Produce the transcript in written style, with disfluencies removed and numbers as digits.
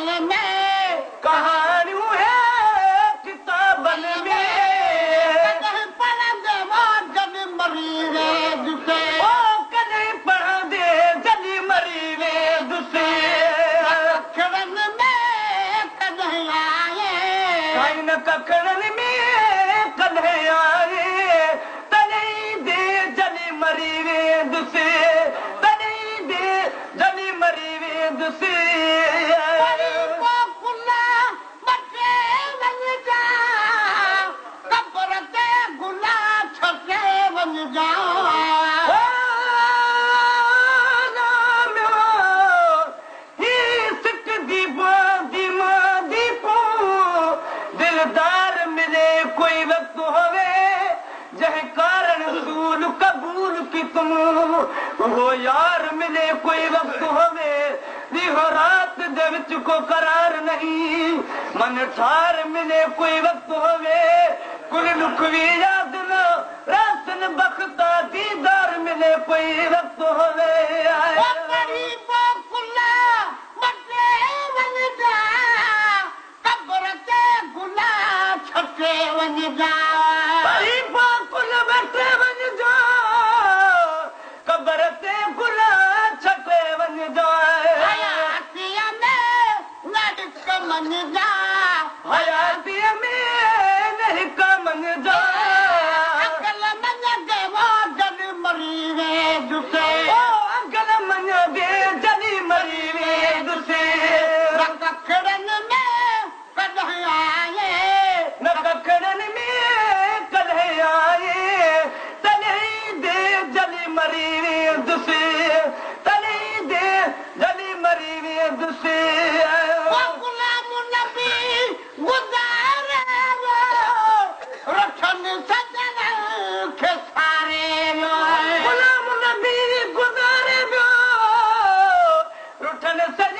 में कहानियूं है किताबन में पढ़ंदे वो जॾहिं मरी वेंदुसि ओ कॾहिं पढ़ंदे जॾहिं मरी वेंदुसि कखड़नि में कॾहिं आए काई न कखड़नि में कॾहिं आए तॾहिं दे जॾहिं मरी वेंदुसि तॾहिं दे जॾहिं मरी वेंदुसि वरी पोइ कुल मटे वञिजा कबर ते गुला छटे वञिजा दिलदार मिले कोई वक्त होवे जह कारण सूल कबूल की तुम वो यार मिले कोई वक्त होवे दिहो रात दे विच को करार नहीं मन ठार मिले कोई वक्त होवे कुल दुख भी याद न रासन बख्ता दीदार मिले कोई वक्त होवे वरी पोइ कुल मटे वञिजा कबर ते गुला छटे वञिजा वरी पोइ कुल मटे वञिजो कबर ते गुल छटे वञिजो हयातीअ में न हिक मञिजा हयातीअ में न हिक मञिजो अकल मञंदे वो जॾहिं मरी वेंदुसि ओ अगल मञंदे जॾहिं मरी वेंदुसि कखड़नि में कॾहिं आए न कखड़नि में कॾहिं आए तॾहिं दे जॾहिं मरी वेंदुसि तॾहिं दे जॾहिं मरी वेंदुसि गुलाम नबी गुज़ारे वियो रखनि सजन खे सारे वियो गुलाम नबी गुज़ारे वियो रुठनि सॼ